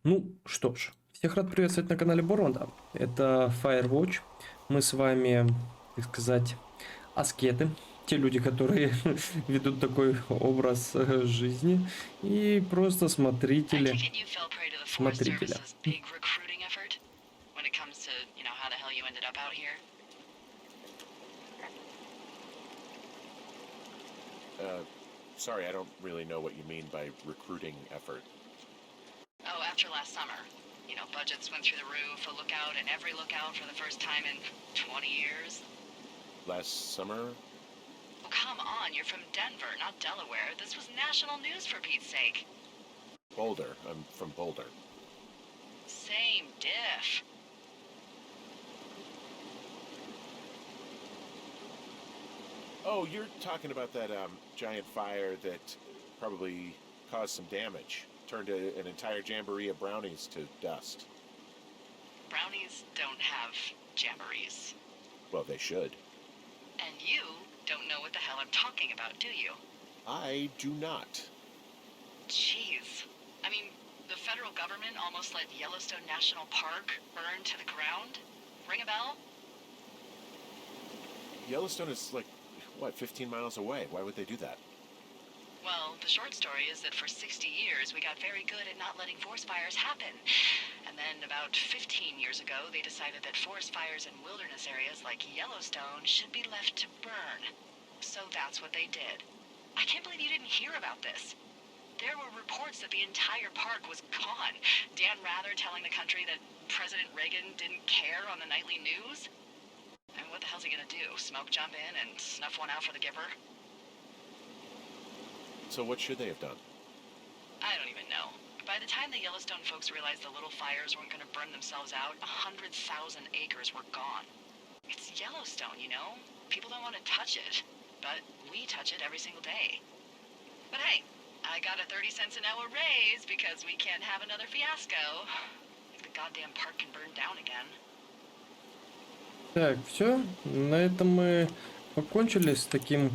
Ну что ж, всех рад приветствовать на канале Борланда. Это Firewatch. Мы с вами, так сказать, аскеты. Те люди, которые ведут такой образ жизни. И просто I смотрители take it you fell prey to the Forest смотрителя. Service's big recruiting effort when it comes to, how the hell you ended up out here? Uh, Sorry, I don't really know what you mean by recruiting effort. Oh, after last summer. Budgets went through the roof, a lookout and every lookout for the first time in 20 years. Last summer? Oh, come on, you're from Denver, not Delaware. This was national news for Pete's sake. Boulder. I'm from Boulder. Same diff. Oh, you're talking about that giant fire that probably caused some damage. Turned an entire jamboree of brownies to dust. Brownies don't have jamborees. Well, they should. And you don't know what the hell I'm talking about, do you? I do not. Jeez. I mean, the federal government almost let Yellowstone National Park burn to the ground? Ring a bell? Yellowstone is like, what, 15 miles away? Why would they do that? Well, the short story is that for 60 years we got very good at not letting forest fires happen. And then about 15 years ago, they decided that forest fires in wilderness areas like Yellowstone should be left to burn. So that's what they did. I can't believe you didn't hear about this. There were reports that the entire park was gone. Dan Rather telling the country that President Reagan didn't care on the nightly news? And what the hell's he gonna do? Smoke jump in and snuff one out for the giver? So what should they have done? I don't even know. By the time the Yellowstone folks realized the little fires weren't gonna burn themselves out, 100,000 acres were gone. It's Yellowstone, you know? People don't want to touch it. But we touch it every single day. But hey, I got a 30 cents an hour raise because we can't have another fiasco. Like the goddamn park can burn down again. Так, все. На этом мы покончили с таким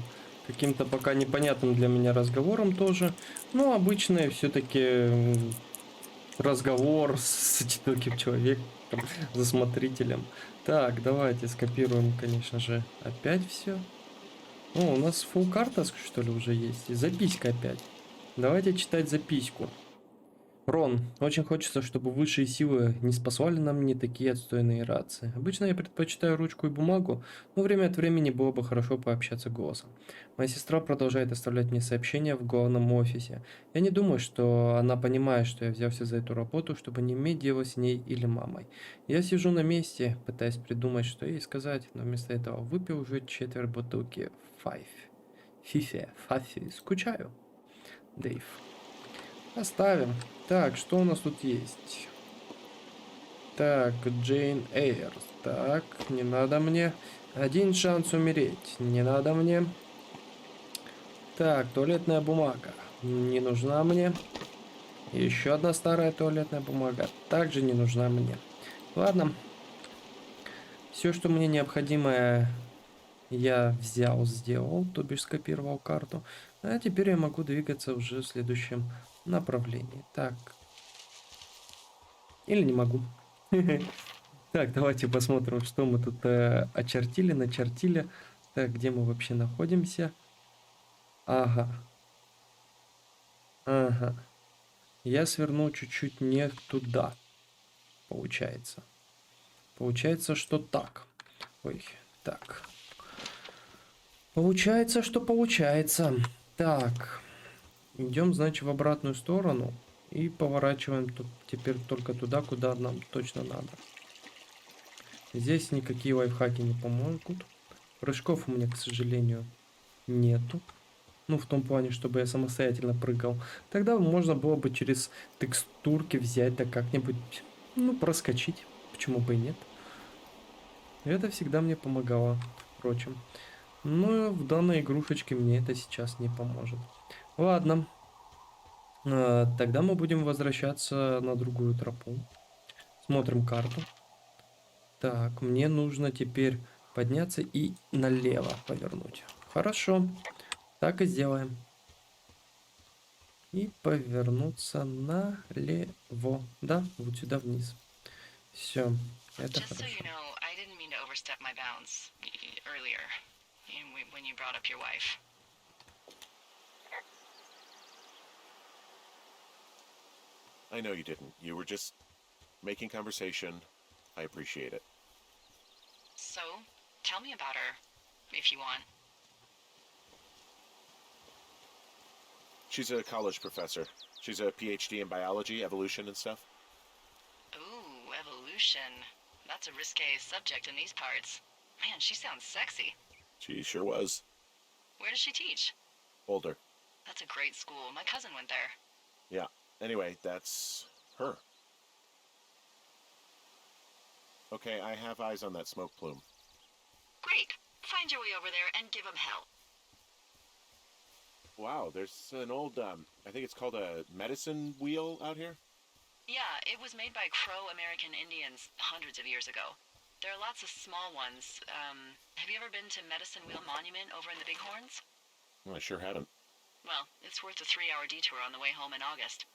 каким-то пока непонятным для меня разговором тоже. Ну, обычный все-таки разговор с одиноким человеком, за смотрителем. Так, давайте скопируем, конечно же, опять все. О, у нас full карта, что ли, уже есть. И записка опять. Давайте читать записку. Рон, очень хочется, чтобы высшие силы не спасали нам не такие отстойные рации. Обычно я предпочитаю ручку и бумагу, но время от времени было бы хорошо пообщаться голосом. Моя сестра продолжает оставлять мне сообщения в главном офисе. Я не думаю, что она понимает, что я взялся за эту работу, чтобы не иметь дела с ней или мамой. Я сижу на месте, пытаясь придумать, что ей сказать, но вместо этого выпил уже четверть бутылки Фафи. Скучаю. Дэйв. Оставим. Так, что у нас тут есть? Так, Джейн Эйр. Так, не надо мне. Один шанс умереть. Не надо мне. Так, туалетная бумага. Не нужна мне. Еще одна старая туалетная бумага. Также не нужна мне. Ладно. Все, что мне необходимое, я взял, сделал, то бишь скопировал карту. А теперь я могу двигаться уже в следующем направлении. Так. Или не могу. Так, давайте посмотрим, что мы тут начертили. Так, где мы вообще находимся? Ага. Ага. Я свернул чуть-чуть не туда. Получается. Получается, что так. Ой, так. Получается, что получается. Так. Идем, значит, в обратную сторону. И поворачиваем тут теперь только туда, куда нам точно надо. Здесь никакие лайфхаки не помогут. Прыжков у меня, к сожалению, нету. Ну, в том плане, чтобы я самостоятельно прыгал. Тогда можно было бы через текстурки взять, да как-нибудь, ну, проскочить. Почему бы и нет? Это всегда мне помогало, впрочем. Но в данной игрушечке мне это сейчас не поможет. Ладно. Тогда мы будем возвращаться на другую тропу. Смотрим карту. Так, мне нужно теперь подняться и налево повернуть. Хорошо. Так и сделаем. и повернуться налево. Да, вот сюда вниз. Все, это Just so хорошо. you know, I didn't mean to overstep my bounds earlier when you brought up your wife. I know you didn't. You were just making conversation. I appreciate it. So, tell me about her, if you want. She's a college professor. She's a PhD in biology, evolution, and stuff. Ooh, evolution. That's a risque subject in these parts. Man, she sounds sexy. She sure was. Where does she teach? Older. That's a great school. My cousin went there. Yeah. Anyway, that's her. Okay, I have eyes on that smoke plume. Great. Find your way over there and give him hell. Wow, there's an old, I think it's called a medicine wheel out here. Yeah, it was made by Crow American Indians hundreds of years ago. There are lots of small ones. Have you ever been to Medicine Wheel Monument over in the Bighorns? Well, I sure haven't. Well, it's worth a 3-hour detour on the way home in August.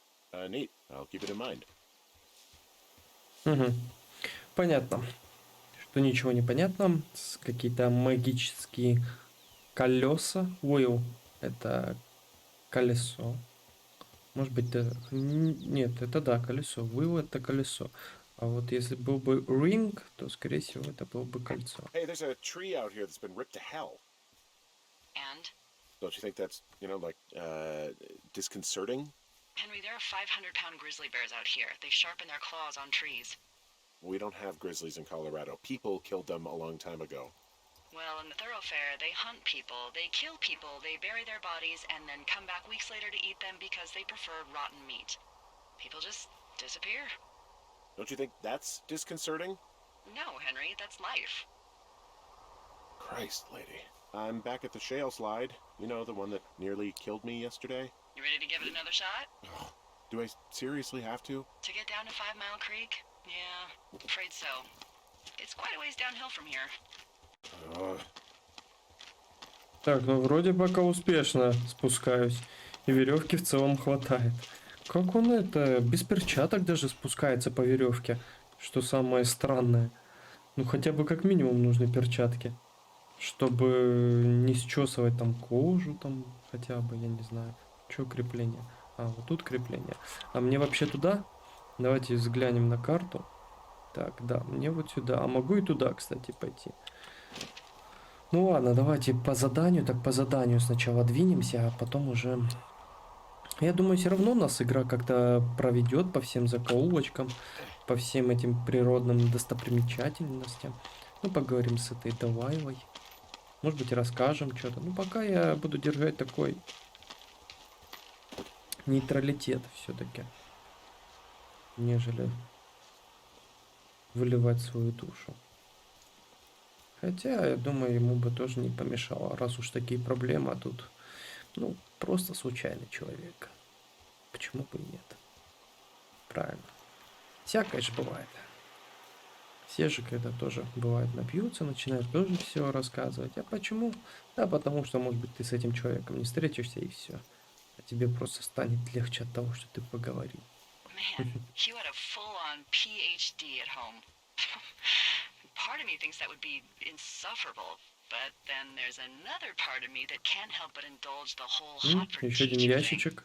Neat. I'll keep it in mind. Угу. Понятно, что ничего не понятно. Какие-то магические колеса. Wheel — это колесо. Может быть, нет, это да, колесо. Wheel — это колесо. А вот если был бы ring, то, скорее всего, это было бы кольцо. Hey, there's a tree out here that's been ripped to hell. And? Don't you think that's, like, disconcerting? Henry, there are 500-pound grizzly bears out here. They sharpen their claws on trees. We don't have grizzlies in Colorado. People killed them a long time ago. Well, in the thoroughfare, they hunt people, they kill people, they bury their bodies, and then come back weeks later to eat them because they prefer rotten meat. People just disappear. Don't you think that's disconcerting? No, Henry, that's life. Christ, lady. I'm back at the shale slide. You know, the one that nearly killed me yesterday. You ready to give it another shot? Do I seriously have to? To get down to 5 Mile Creek? Yeah, afraid so. It's quite a ways downhill from here. Так, ну вроде пока успешно спускаюсь. И веревки в целом хватает. Как он это, без перчаток даже спускается по веревке? Что самое странное. Ну хотя бы как минимум нужны перчатки. Чтобы не счесывать там кожу, там хотя бы, я не знаю. Что крепление? А, вот тут крепление. А мне вообще туда? Давайте взглянем на карту. Так, да, мне вот сюда. А могу и туда, кстати, пойти. Ну ладно, давайте по заданию. Так, по заданию сначала двинемся, а потом уже... Я думаю, все равно нас игра как-то проведет по всем закоулочкам, по всем этим природным достопримечательностям. Ну, поговорим с этой Давайлой. Может быть, расскажем что-то. Ну, пока я буду держать такой нейтралитет все-таки, нежели выливать свою душу. Хотя, я думаю, ему бы тоже не помешало, раз уж такие проблемы, а тут, ну, просто случайный человек. Почему бы и нет? Правильно. Всякое же бывает. Все же, когда тоже бывает напьются, начинают тоже все рассказывать. А почему? Да, потому что, может быть, ты с этим человеком не встретишься и все. А тебе просто станет легче от того, что ты поговорил. Man, you had a full-on PhD at home. Part of me thinks that would be insufferable, but then there's another part of me that can't help but indulge the whole hot for Еще один teacher thing. ящичек.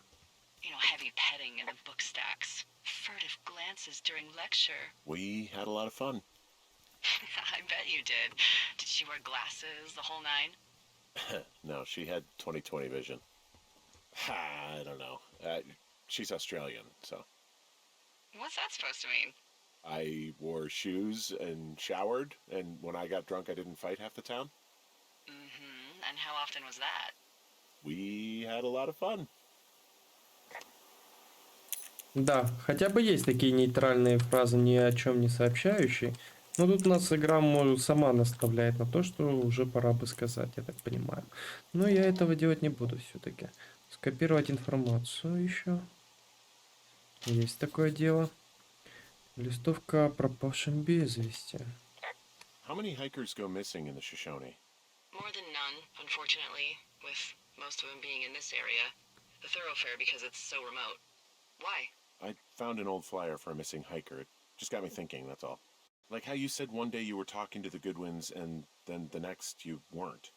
You know, heavy petting in the book stacks, furtive glances during lecture. We had a lot of fun. I bet you did. Did she wear glasses, the whole nine? No, she had 20/20 vision. I don't know. She's Australian, so. What's that supposed to mean? I wore shoes and showered, and when I got drunk, I didn't fight half the town. Mm-hmm. And how often was that? We had a lot of fun. Да, хотя бы есть такие нейтральные фразы, ни о чем не сообщающие. Но тут нас игра может сама наставляет на то, что уже пора бы сказать, я так понимаю. Но я этого делать не буду все-таки. Скопировать информацию еще. Есть такое дело. Листовка о пропавшем без вести. How many hikers go missing in the Shoshone? More than none, unfortunately, with most of them being in this area. the thoroughfare because it's so remote. Why? I found an old flyer for a missing hiker. It just got me thinking, that's all. Like how you said one day you were talking to the Goodwins and then the next you weren't.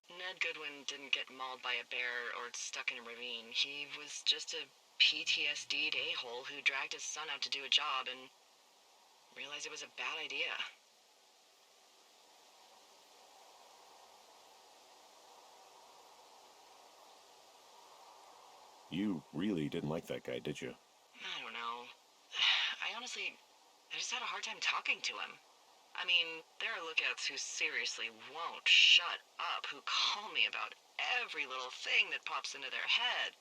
Ned Goodwin didn't get mauled by a bear or stuck in a ravine. He was just a PTSD'd a-hole who dragged his son out to do a job and realized it was a bad idea. You really didn't like that guy, did you? I don't know. I just had a hard time talking to him. I mean, there are lookouts who seriously won't shut up, who call me about every little thing that pops into their head.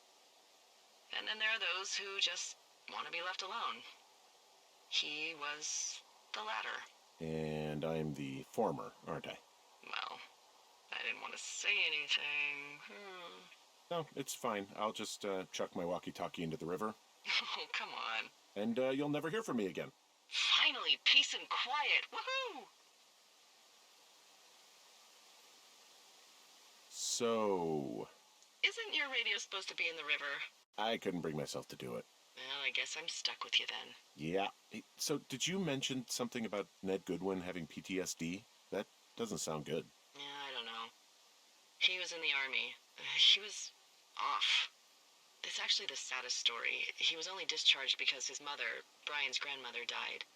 And then there are those who just want to be left alone. He was the latter. And I'm the former, aren't I? Well, I didn't want to say anything. No, it's fine. I'll just chuck my walkie-talkie into the river. Oh, come on. And you'll never hear from me again. Finally, peace and quiet. Woohoo! So... Isn't your radio supposed to be in the river? I couldn't bring myself to do it. Well, I guess I'm stuck with you then. Yeah. Hey, so did you mention something about Ned Goodwin having PTSD? That doesn't sound good. Yeah, I don't know. He was in the army. He was off. It's actually the saddest story. He was only discharged because his mother, Brian's grandmother, died.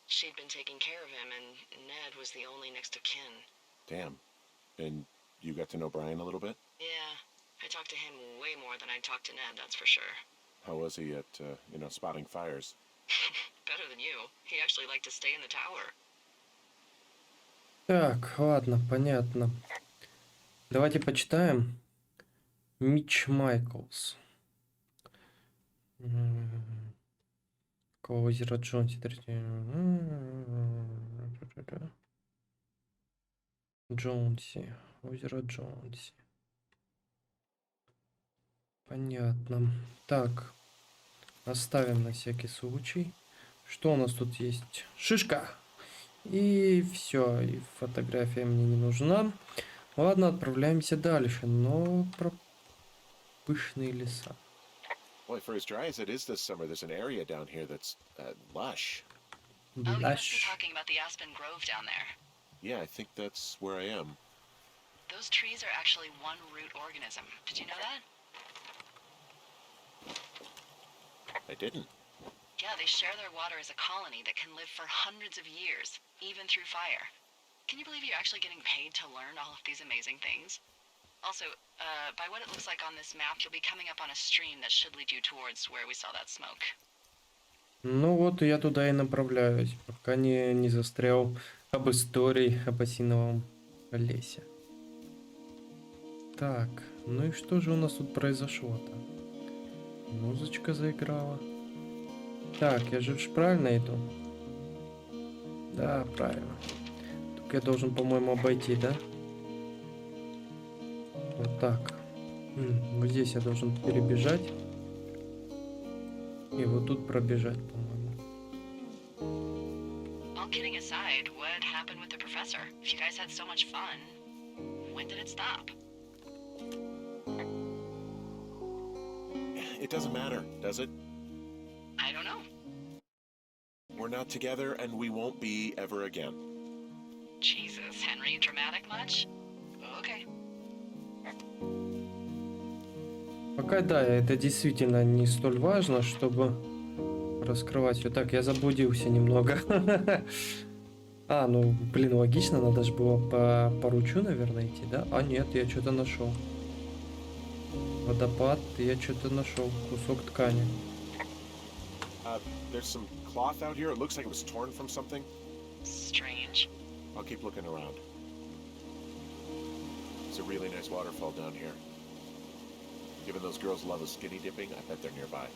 She'd been taking care of him, and Ned was the only next of kin. Damn. And you got to know Brian a little bit? Yeah, I talked to him way more than I talked to Ned, that's for sure. How was he at, spotting fires? Better than you. He actually liked to stay in the tower. Так, ладно, понятно. Давайте почитаем. Митч Майклс. Какого озера Джонси? Джонси. Озеро Джонси. Понятно. Так. Оставим на всякий случай. Что у нас тут есть? Шишка. И все. И фотография мне не нужна. Ладно, отправляемся дальше. Но про пышные леса. Boy, for as dry as it is this summer, there's an area down here that's lush. Oh, you must be Lush. talking about the Aspen Grove down there. Yeah, I think that's where I am. Those trees are actually one root organism. Did you know that? I didn't. Yeah, they share their water as a colony that can live for hundreds of years, even through fire. Can you believe you're actually getting paid to learn all of these amazing things? Also, by what it looks like on this map, you'll be coming up on a stream that should lead you towards where we saw that smoke. Ну вот, я туда и направляюсь, пока не застрял об истории об осиновом лесе. Так, ну и что же у нас тут произошло-то? Музычка заиграла. Так, я же правильно иду? Да, правильно. Только я должен, по-моему, обойти, да? Вот так. Вот здесь я должен перебежать. И вот тут пробежать, по-моему. All kidding aside, what happened with the professor? If you guys had so much fun, when did it stop? It doesn't matter, does it? I don't know. We're not together and we won't be ever again. Jesus, Henry, dramatic much? Okay. Пока да, это действительно не столь важно, чтобы раскрывать все. Так, я заблудился немного. А, ну, блин, логично, надо же было по ручью, наверное, идти, да? А нет, я что-то нашел. Водопад, я что-то нашел. Кусок ткани. There's some cloth out here. It looks like it was torn from something. Strange. I'll keep looking around. It's a really nice waterfall down here. Given those girls love a skinny dipping, I bet they're nearby.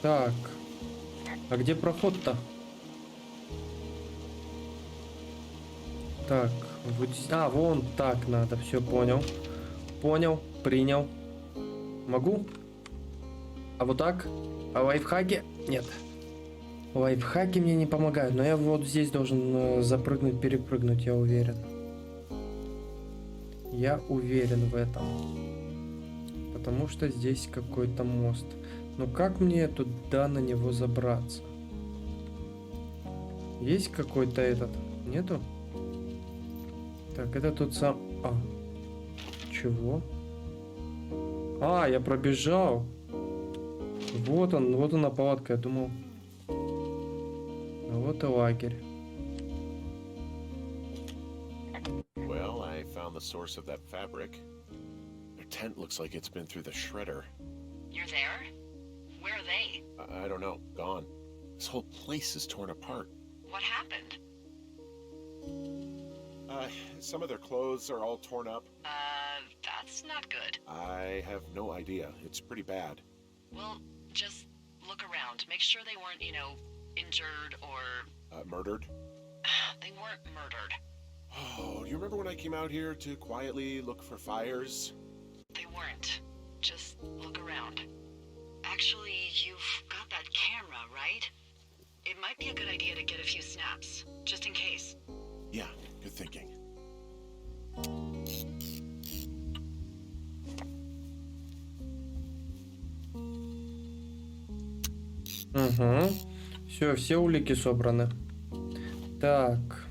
Так, а где проход-то? Так, вот здесь... А, вон так надо, все понял. Понял, принял. Могу? А вот так? А лайфхаки? Нет. Лайфхаки мне не помогают, но я вот здесь должен запрыгнуть, перепрыгнуть, я уверен. Я уверен в этом. потому что здесь какой-то мост. Но как мне туда на него забраться? Есть какой-то этот? Нету? Так, это тот сам... А. Чего? А, я пробежал. Вот она палатка, я думал. А вот и лагерь. Well, I found the source of that fabric. Their tent looks like it's been through the shredder. You're there? Where are they? I don't know. Gone. This whole place is torn apart. What happened? Some of their clothes are all torn up. That's not good. I have no idea. It's pretty bad. Well, just look around. Make sure they weren't, injured or... Murdered? They weren't murdered. Oh, you remember when I came out here to quietly look for fires? They weren't. Just look around. Actually, you've got that camera, right? It might be a good idea to get a few snaps, just in case. Yeah, good thinking. Угу. Все улики собраны. Так.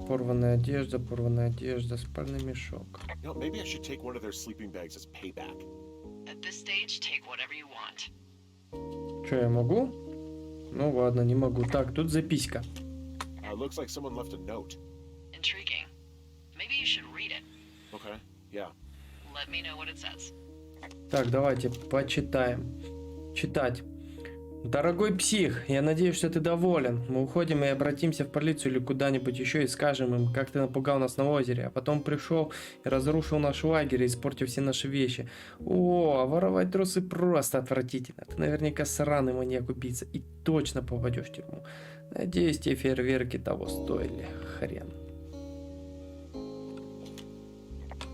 Порванная одежда, спальный мешок. You know, maybe I should take one of their sleeping bags as payback. At this stage, take whatever you want. Че, я могу? Ну ладно, не могу. Так, тут записка. Looks like someone left a note. Intriguing. Maybe you should read it. Okay, yeah. Let me know what it says. Так, давайте почитаем. Читать. Дорогой псих, я надеюсь, что ты доволен. Мы уходим и обратимся в полицию или куда-нибудь еще и скажем им, как ты напугал нас на озере, а потом пришел и разрушил наш лагерь, испортив все наши вещи. О, а воровать трусы просто отвратительно. Ты наверняка сраный маньяк-убийца и точно попадешь в тюрьму. Надеюсь, те фейерверки того стоили. Хрен.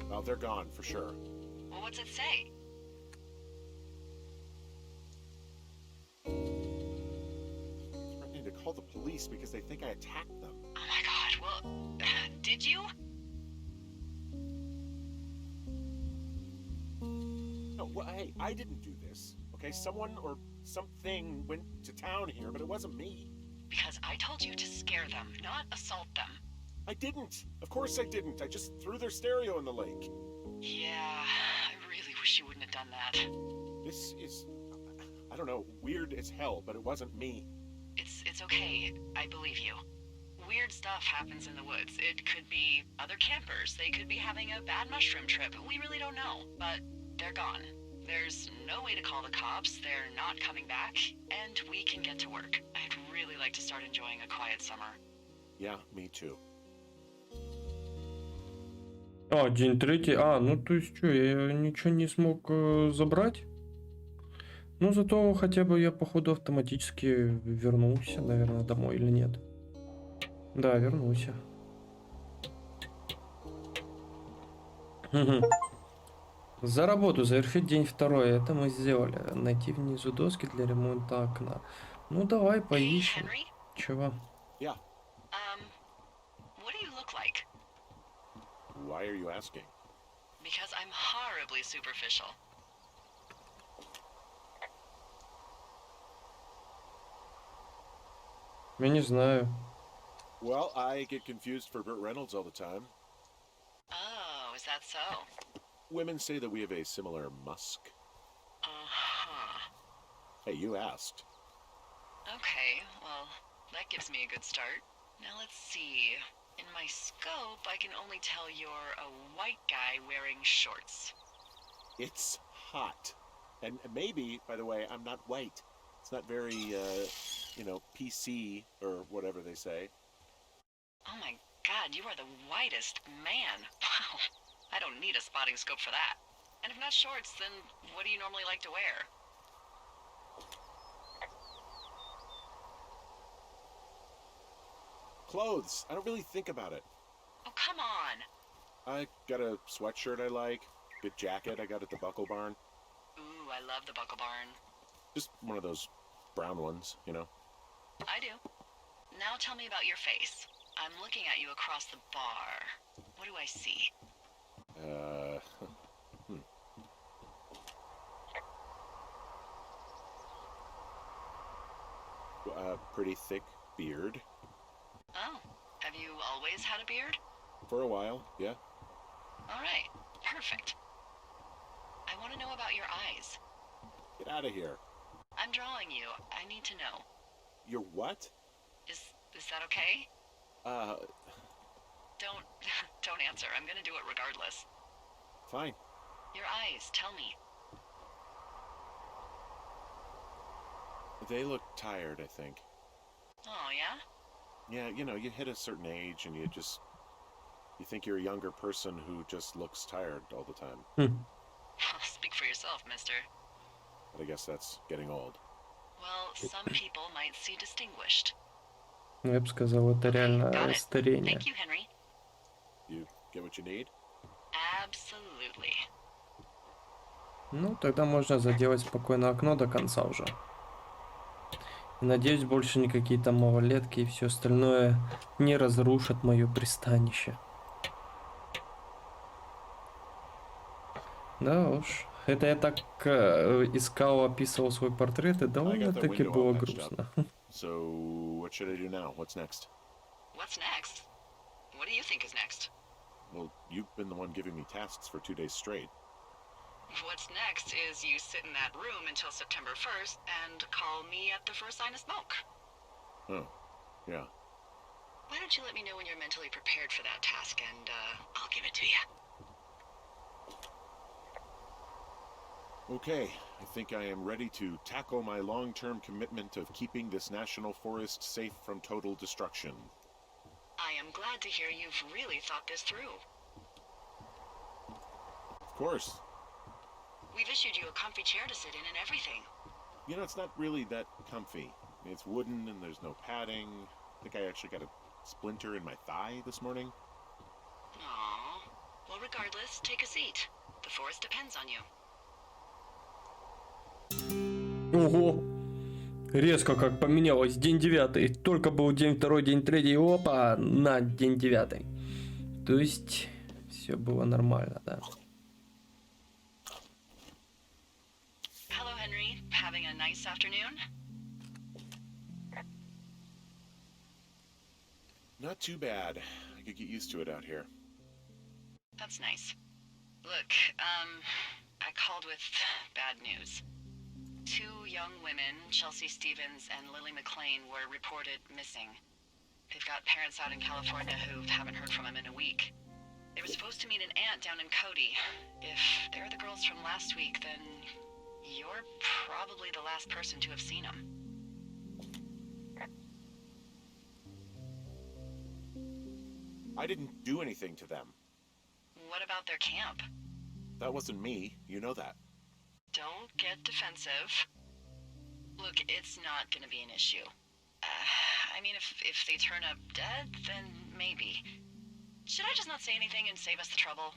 Well, they're gone for sure. Well, what's it say? Threatening to call the police because they think I attacked them. Oh my god, well, did you? No, well, hey, I didn't do this. Okay, someone or something went to town here, but it wasn't me. Because I told you to scare them, not assault them. I didn't. Of course I didn't. I just threw their stereo in the lake. Yeah, I really wish you wouldn't have done that. This is, I don't know, weird as hell, but it wasn't me. It's okay. I believe you. Weird stuff happens in the woods. It could be other campers. They could be having a bad mushroom trip. We really don't know, but they're gone. There's no way to call the cops. They're not coming back, and we can get to work. I'd really like to start enjoying a quiet summer. Yeah, me too. А, день третий. А, ну то есть что, я ничего не смог забрать? Ну зато хотя бы я походу автоматически вернулся, наверное, домой или нет? Да, вернулся. За работу, завершить день второй. Это мы сделали. Найти внизу доски для ремонта окна. Ну давай Hey, поищем. Henry? Чего? Yeah. What do you look like? Why are you asking? Because I'm horribly superficial. Я не знаю. Well, I get confused for Burt Reynolds all the time. Oh, is that so? Women say that we have a similar musk. Uh-huh. Hey, you asked. Okay, well, that gives me a good start. Now let's see. In my scope, I can only tell you're a white guy wearing shorts. It's hot. And maybe, by the way, I'm not white. It's not very, PC or whatever they say. Oh my god, you are the whitest man. Wow. I don't need a spotting scope for that. And if not shorts, then what do you normally like to wear? Clothes. I don't really think about it. Oh, come on. I got a sweatshirt I like. Good jacket I got at the Buckle Barn. Ooh, I love the Buckle Barn. Just one of those brown ones, you know. I do. Now tell me about your face. I'm looking at you across the bar. What do I see? Pretty thick beard. Oh, have you always had a beard? For a while, yeah. All right, perfect. I want to know about your eyes. Get out of here. I'm drawing you. I need to know. You're what? Is that okay? Don't don't answer. I'm gonna do it regardless. Fine. Your eyes, tell me. They look tired, I think. Oh, yeah? Yeah, you know, you hit a certain age and you think you're a younger person who just looks tired all the time. Speak for yourself, mister. But I guess that's getting old. Well, some people might see distinguished. Ну, я бы сказал, это Okay, got реально it. старение. Thank you, Henry. You get what you need? Absolutely. Ну, тогда можно заделать спокойно окно до конца уже. И надеюсь, больше никакие там малолетки и все остальное не разрушат мое пристанище. Да уж. Это я так искал, описывал свой портрет, и довольно-таки было грустно. So, what should I do now? What's next? What's next? What do you think is next? Well, you've been the one giving me tasks for 2 days straight. What's next is you sit in that room until September 1st and call me at the first sign of smoke. Oh, yeah. Why don't you let me know when you're mentally prepared for that task and I'll give it to you. Okay, I think I am ready to tackle my long-term commitment of keeping this national forest safe from total destruction. I am glad to hear you've really thought this through. Of course. We've issued you a comfy chair to sit in and everything. You know, it's not really that comfy. It's wooden and there's no padding. I think I actually got a splinter in my thigh this morning. Aww. Well, regardless, take a seat. The forest depends on you. Ого! Резко как поменялось. День 9. Только был день 2, день 3. Опа! На день 9. То есть все было нормально, да. Hello, Henry. Having a nice afternoon? Not too bad. I could get used to it out here. That's nice. Look, I called with bad news. 2 young women, Chelsea Stevens and Lily McLean, were reported missing. They've got parents out in California who haven't heard from them in a week. They were supposed to meet an aunt down in Cody. If they're the girls from last week, then you're probably the last person to have seen them. I didn't do anything to them. What about their camp? That wasn't me. You know that. Don't get defensive. Look, it's not gonna be an issue. I mean, if they turn up dead, then maybe. Should I just not say anything and save us the trouble?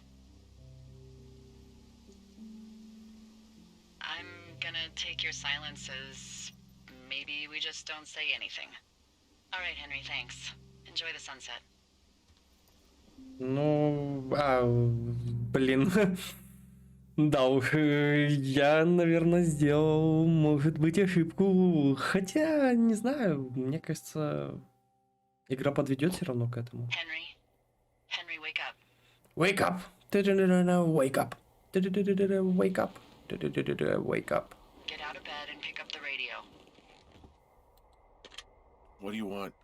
I'm gonna take your silence as maybe we just don't say anything. All right, Henry, thanks. Enjoy the sunset. Ну, блин. Да уж, я, наверное, сделал, может быть, ошибку. Хотя, не знаю, мне кажется, игра подведет все равно к этому. Henry, Henry, wake up. Wake up! Wake up! Wake up! Wake up! Get out of bed and pick up the radio. What do you want?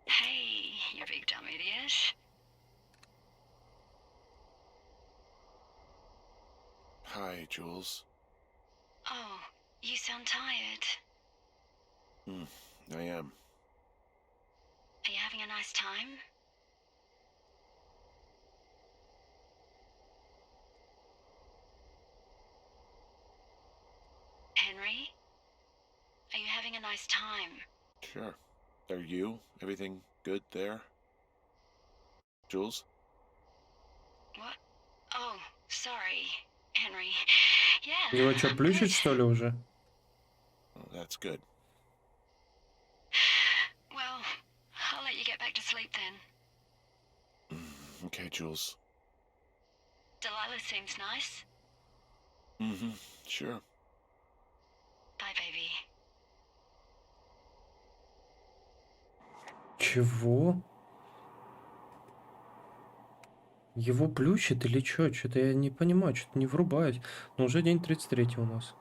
Hey, you big dumb idiot. Hi, Jules. Oh, you sound tired. I am. Are you having a nice time? Henry? Are you having a nice time? Sure. Are you? Everything good there? Jules? What? Oh, sorry, Henry. Yeah. Его что, плющит, что ли, уже? Oh, that's good. Well, I'll let you get back to sleep then. Okay, Jules. Delilah seems nice. Sure. Bye, baby. Чего? Его плющит или что? Что-то я не понимаю, что-то не врубаюсь. Но уже день 33 у нас.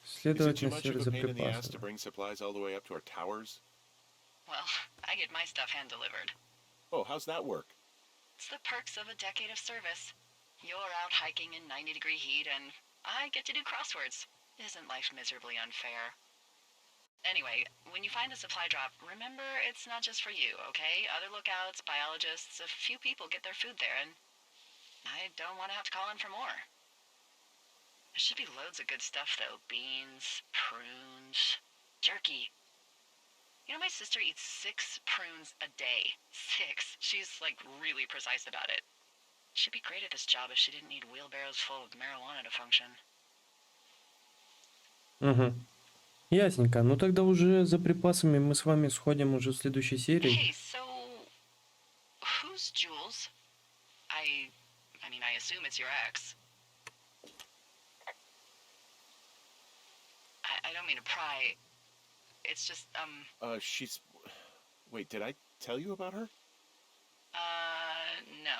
Is it Следовать too на much of север a за pain in the ass to припасами. bring supplies all the way up to our towers? Well, I get my stuff hand delivered. Oh, how's that work? It's the perks of a decade of service. You're out hiking in 90-degree heat, and I get to do crosswords. Isn't life miserably unfair? Anyway, when you find a supply drop, remember it's not just for you, okay? Other lookouts, biologists, a few people get their food there, and I don't want to have to call in for more. There should be loads of good stuff, though. Beans, prunes, jerky. You know, my sister eats 6 prunes a day. 6. She's, like, really precise about it. She'd be great at this job if she didn't need wheelbarrows full of marijuana to function. Угу. Ясненько. Ну тогда уже за припасами мы с вами сходим уже в следующей серии. Hey, so... who's Jules? I mean, I assume it's your ex. I don't mean to pry. It's just, She's... Wait, did I tell you about her? no.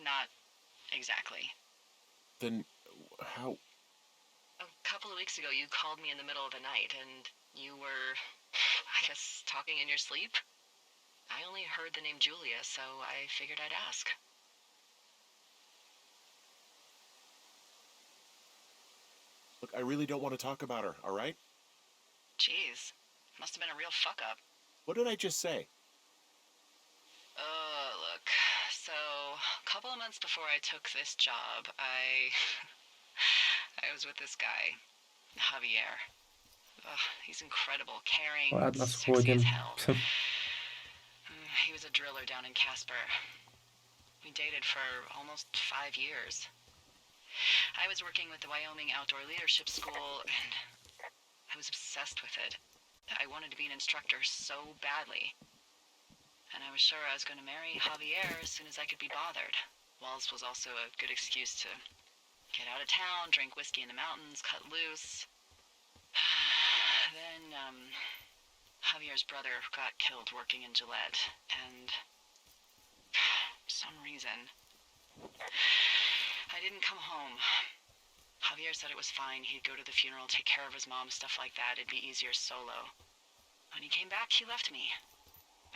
Not exactly. Then how... A couple of weeks ago, you called me in the middle of the night, and you were, I guess, talking in your sleep? I only heard the name Julia, so I figured I'd ask. Look, I really don't want to talk about her, all right? Jeez, must have been a real fuck-up. What did I just say? Look, so, a couple of months before I took this job, I was with this guy, Javier. Ugh, he's incredible, caring, Ладно, sexy сходим. as hell. He was a driller down in Casper. We dated for almost 5 years. I was working with the Wyoming Outdoor Leadership School, and I was obsessed with it. I wanted to be an instructor so badly. And I was sure I was going to marry Javier as soon as I could be bothered. Walls was also a good excuse to get out of town, drink whiskey in the mountains, cut loose. Then, Javier's brother got killed working in Gillette, and for some reason, I didn't come home. Javier said it was fine. He'd go to the funeral, take care of his mom, stuff like that. It'd be easier solo. When he came back, he left me.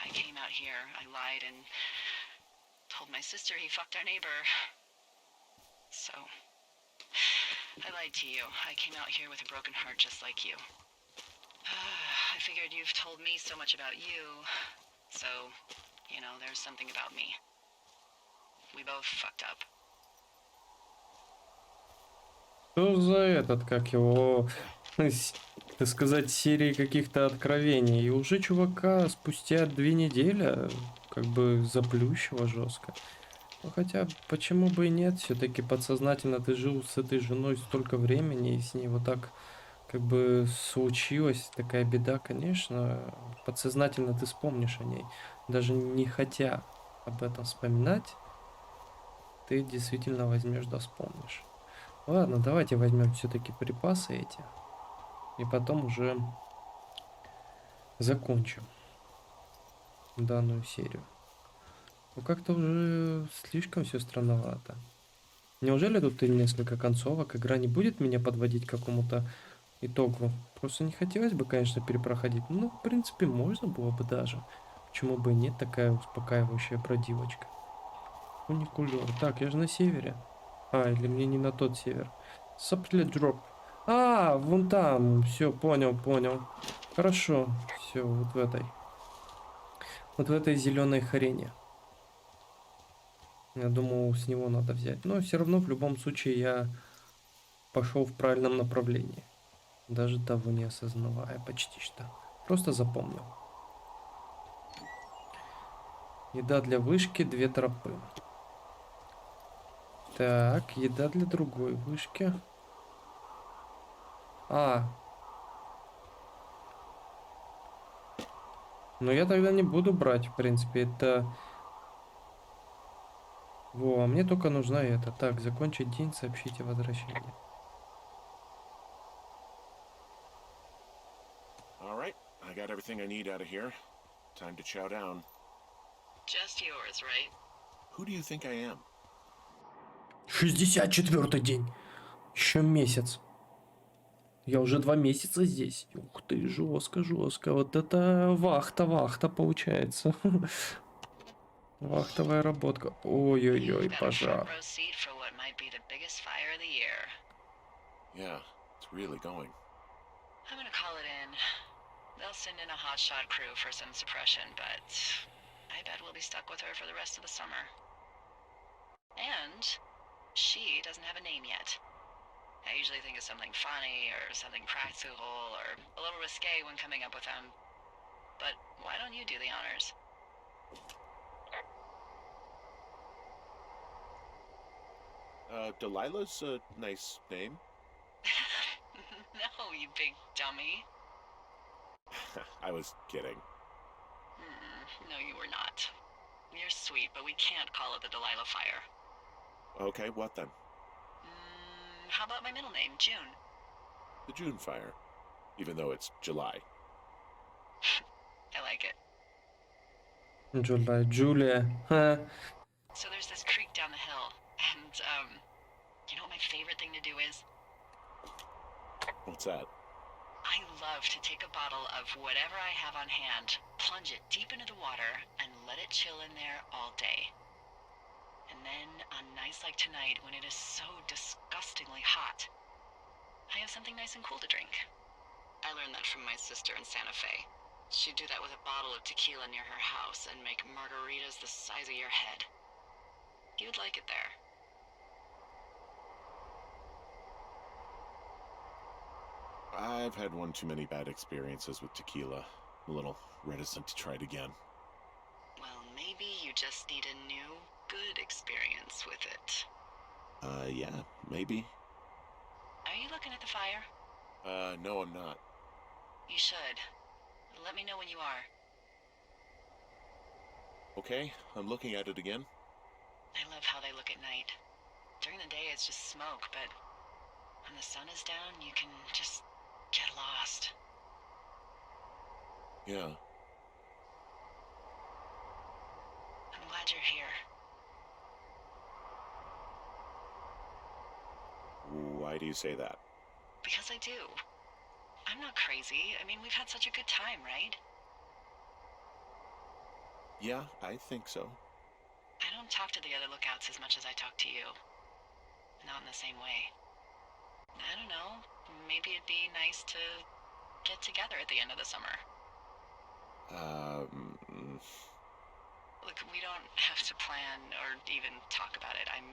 I came out here, I lied, and told my sister he fucked our neighbor. So, I lied to you. I came out here with a broken heart just like you. I figured you've told me so much about you, so, you know, there's something about me. We both fucked up. Что за этот, как его, так сказать, серии каких-то откровений? И уже чувака спустя 2 недели как бы заплющило жестко. Ну хотя, почему бы и нет? Все-таки подсознательно ты жил с этой женой столько времени, и с ней вот так как бы случилась такая беда, конечно, подсознательно ты вспомнишь о ней. Даже не хотя об этом вспоминать, ты действительно возьмешь да вспомнишь. Ладно, давайте возьмем все-таки припасы эти. И потом уже закончим данную серию. Ну как-то уже слишком все странновато. Неужели тут и несколько концовок? Игра не будет меня подводить к какому-то итогу? Просто не хотелось бы, конечно, перепроходить. Ну, в принципе, можно было бы даже. Почему бы и нет, такая успокаивающая бродилочка. Фуникулер. Так, я же на севере. А, или мне не на тот север. Сопли дроп. А, вон там. Все, понял, понял. Хорошо. Все, вот в этой. Вот в этой зеленой хрене. Я думал, с него надо взять. Но все равно, в любом случае, я пошел в правильном направлении. Даже того не осознавая почти что. Просто запомнил. Еда для вышки, 2 тропы. Так, еда для другой вышки. А. Но я тогда не буду брать, в принципе. Это Во, а мне только нужна это. Так, закончить день, сообщите возвращение. All right, I got everything I need out of here. Time to chow down. Just yours, right? Who do you think I am? 64-й день. Еще месяц. Я уже 2 месяца здесь. Ух ты, жестко, жестко. Вот это вахта получается. Вахтовая работка. Ой-ой-ой, You've got a front пожар. row seat for what might be the biggest fire of the year. Yeah, it's really going. I'm gonna call it in. They'll send in a hotshot crew for some suppression, but I bet we'll be stuck with her for the rest of the summer. And she doesn't have a name yet. I usually think of something funny or something practical or a little risque when coming up with them. But why don't you do the honors? Delilah's a nice name. No, you big dummy. I was kidding. No, you were not. You're sweet, but we can't call it the Delilah Fire. Okay, what then? How about my middle name, June? The June fire. Even though it's July. I like it. Джулия. Ха. So there's this creek down the hill, and, you know what my favorite thing to do is? What's that? I love to take a bottle of whatever I have on hand, plunge it deep into the water, and let it chill in there all day. And then, on nights like tonight, when it is so disgustingly hot, I have something nice and cool to drink. I learned that from my sister in Santa Fe. She'd do that with a bottle of tequila near her house and make margaritas the size of your head. You'd like it there. I've had one too many bad experiences with tequila. A little reticent to try it again. Well, maybe you just need a new, good experience with it. Yeah, maybe. Are you looking at the fire? No, I'm not. You should. Let me know when you are. Okay, I'm looking at it again. I love how they look at night. During the day it's just smoke, but when the sun is down, you can just get lost. Yeah. I'm glad you're here. Why do you say that? Because I do. I'm not crazy. I mean, we've had such a good time, right? Yeah, I think so. I don't talk to the other lookouts as much as I talk to you. Not in the same way. I don't know. Maybe it'd be nice to get together at the end of the summer. Look, we don't have to plan or even talk about it. I'm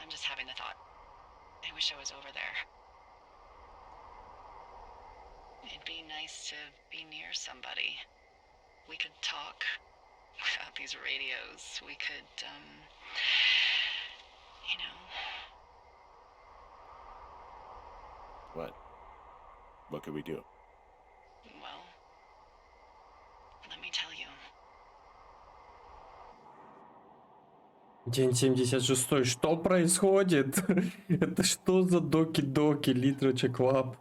just having the thought. I wish I was over there. It'd be nice to be near somebody. We could talk without these radios. We could, you know. What? What could we do? Well, let me tell you. День 76. Что происходит? Это что за доки-доки, Literature Club?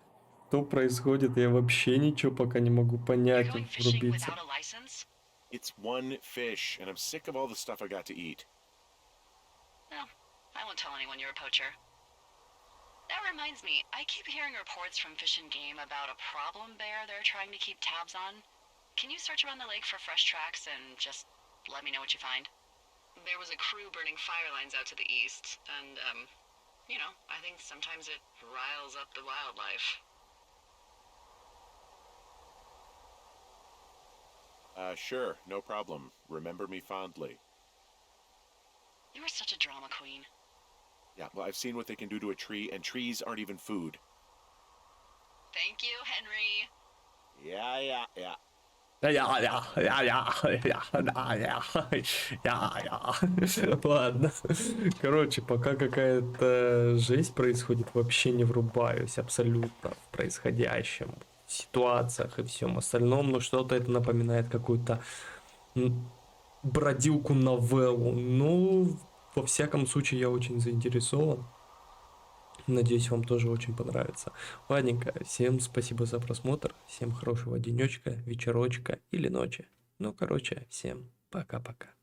Что происходит? Я вообще ничего пока не могу You're понять, going fishing врубиться. without a license? It's one fish, and I'm sick of all the stuff I got to eat. No, I won't tell anyone you're a poacher. That reminds me, I keep hearing reports from Fish and Game about a problem bear they're trying to keep tabs on. Can you search around the lake for fresh tracks and just let me know what you find? There was a crew burning fire lines out to the east, and, you know, I think sometimes it riles up the wildlife. Sure, no problem. Remember me fondly. You are such a drama queen. Yeah, well, I've seen what they can do to a tree, and trees aren't even food. Thank you, Henry. Yeah. Ладно. Короче, пока какая-то жесть происходит, вообще не врубаюсь абсолютно в происходящем, в ситуациях и всем остальном, но что-то это напоминает какую-то бродилку новеллу. Ну, во всяком случае, я очень заинтересован. Надеюсь, вам тоже очень понравится. Ладненько, всем спасибо за просмотр. Всем хорошего денечка, вечерочка или ночи. Ну, короче, всем пока-пока.